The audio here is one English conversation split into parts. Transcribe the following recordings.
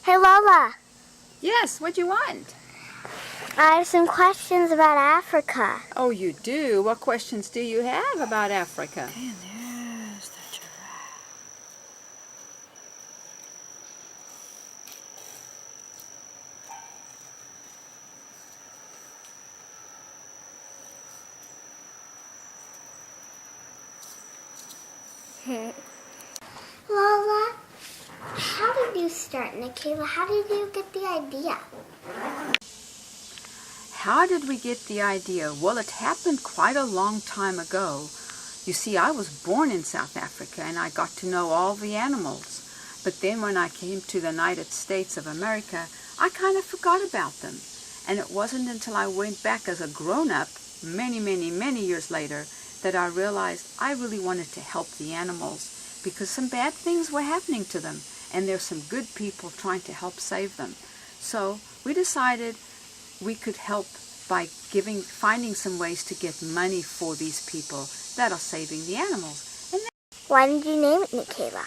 Hey Lola, Yes, what do you want? I have some questions about Africa. Oh, you do? What questions do you have about Africa? And there's the giraffe. Lola, how did you start, Nikela? How did you get the idea? How did we get the idea? Well, it happened quite a long time ago. You see, I was born in South Africa and I got to know all the animals. But then when I came to the United States of America, I kind of forgot about them. And it wasn't until I went back as a grown-up, many, many, many years later, that I realized I really wanted to help the animals because some bad things were happening to them and there's some good people trying to help save them. So we decided we could help by finding some ways to get money for these people that are saving the animals. And Why did you name it Nikela?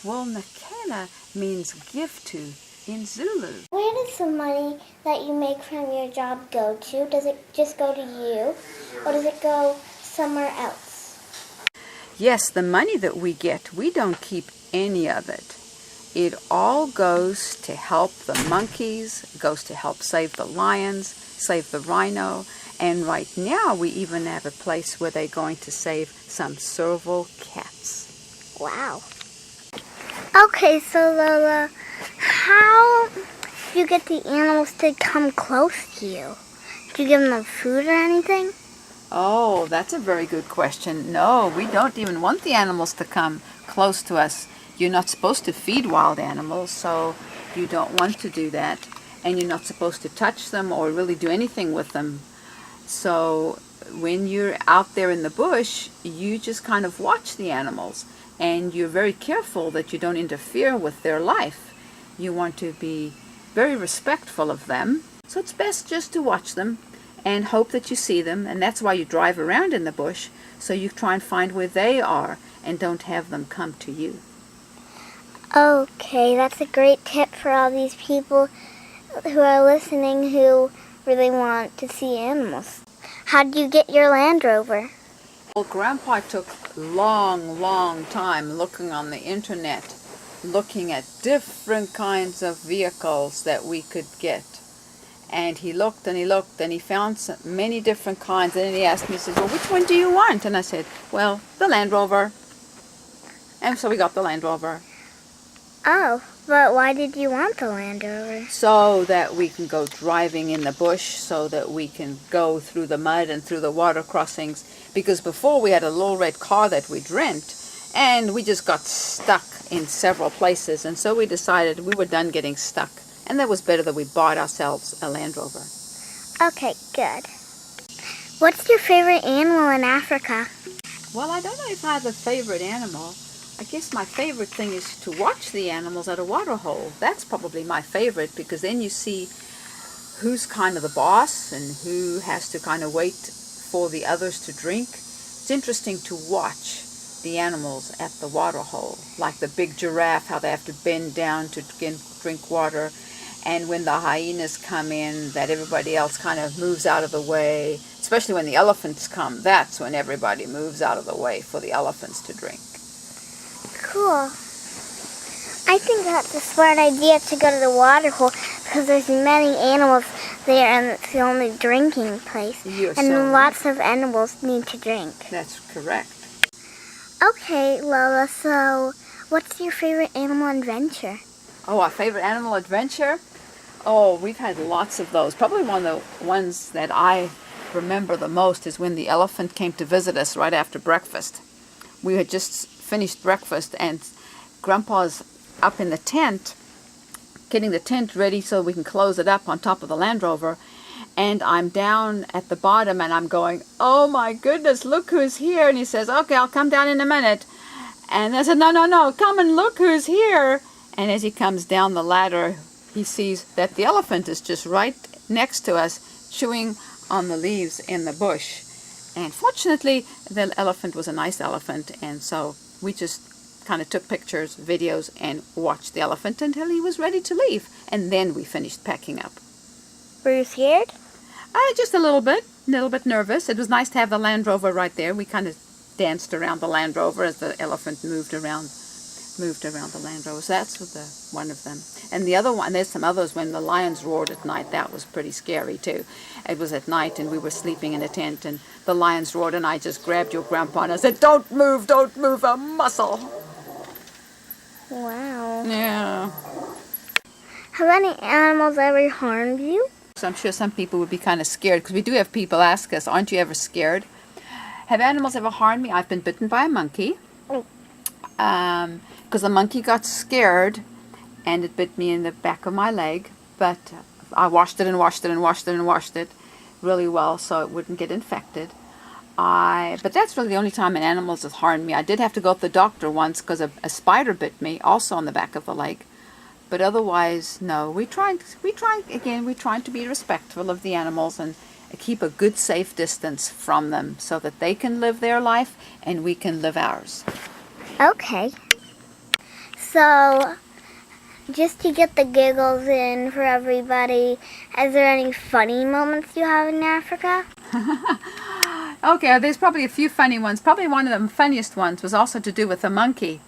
well, Nikela means give to in Zulu. Where does the money that you make from your job go to? Does it just go to you, or does it go somewhere else? Yes, the money that we get, we don't keep any of it. It all goes to help the monkeys, goes to help save the lions, save the rhino, and right now we even have a place where they're going to save some serval cats. Wow. Okay, so Lola, how do you get the animals to come close to you? Do you give them food or anything? Oh, that's a very good question. No, we don't even want the animals to come close to us. You're not supposed to feed wild animals, so you don't want to do that. And you're not supposed to touch them or really do anything with them. So when you're out there in the bush, you just kind of watch the animals. And you're very careful that you don't interfere with their life. You want to be very respectful of them. So it's best just to watch them and hope that you see them. And that's why you drive around in the bush, so you try and find where they are and don't have them come to you. Okay, that's a great tip for all these people who are listening who really want to see animals. How did you get your Land Rover? Well, Grandpa took long time looking on the internet, looking at different kinds of vehicles that we could get. And he looked and he looked and he found many different kinds. And then he asked me, he said, well, which one do you want? And I said, well, the Land Rover. And so we got the Land Rover. Oh, but why did you want the Land Rover? So that we can go driving in the bush, so that we can go through the mud and through the water crossings. Because before we had a little red car that we'd rent, and we just got stuck in several places. And so we decided we were done getting stuck. And that was better that we bought ourselves a Land Rover. Okay, good. What's your favorite animal in Africa? Well, I don't know if I have a favorite animal. I guess my favorite thing is to watch the animals at a water hole. That's probably my favorite, because then you see who's kind of the boss and who has to kind of wait for the others to drink. It's interesting to watch the animals at the water hole, like the big giraffe, how they have to bend down to drink water. And when the hyenas come in, that everybody else kind of moves out of the way. Especially when the elephants come, that's when everybody moves out of the way for the elephants to drink. Cool. I think that's a smart idea to go to the water hole because there's many animals there and it's the only drinking place. And lots of animals need to drink. That's correct. Okay, Lola, so what's your favorite animal adventure? Oh, our favorite animal adventure? Oh, we've had lots of those. Probably one of the ones that I remember the most is when the elephant came to visit us right after breakfast. We had just finished breakfast and Grandpa's up in the tent, getting the tent ready so we can close it up on top of the Land Rover. And I'm down at the bottom and I'm going, oh my goodness, look who's here. And he says, okay, I'll come down in a minute. And I said, no, come and look who's here. And as he comes down the ladder, he sees that the elephant is just right next to us, chewing on the leaves in the bush. And fortunately, the elephant was a nice elephant, and so we just kind of took pictures, videos, and watched the elephant until he was ready to leave. And then we finished packing up. Were you scared? Just a little bit nervous. It was nice to have the Land Rover right there. We kind of danced around the Land Rover as the elephant moved around the Land Rover. So that's one of them. And the other one, there's some others when the lions roared at night. That was pretty scary too. It was at night and we were sleeping in a tent and the lions roared and I just grabbed your grandpa and I said, don't move, a muscle. Wow. Yeah. Have any animals ever harmed you? So I'm sure some people would be kind of scared because we do have people ask us, aren't you ever scared? Have animals ever harmed me? I've been bitten by a monkey. Because the monkey got scared and it bit me in the back of my leg. But I washed it and washed it and washed it and washed it really well so it wouldn't get infected. But that's really the only time an animal has harmed me. I did have to go to the doctor once because a spider bit me, also on the back of the leg. But otherwise, no. We try to be respectful of the animals and keep a good, safe distance from them so that they can live their life and we can live ours. Okay. So, just to get the giggles in for everybody, is there any funny moments you have in Africa? Okay, there's probably a few funny ones. Probably one of the funniest ones was also to do with the monkey.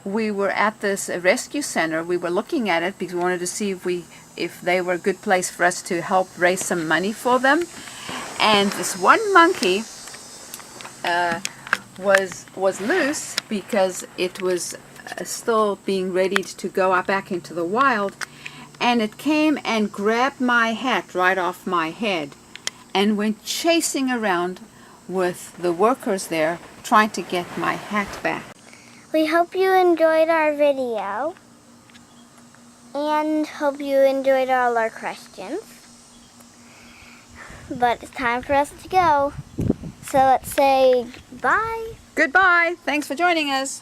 We were at this rescue center. We were looking at it because we wanted to see if they were a good place for us to help raise some money for them. And this one monkey was loose because it was still being readied to go out back into the wild, and it came and grabbed my hat right off my head and went chasing around with the workers there trying to get my hat back. We hope you enjoyed our video and hope you enjoyed all our questions. But it's time for us to go. So let's say bye. Goodbye. Thanks for joining us.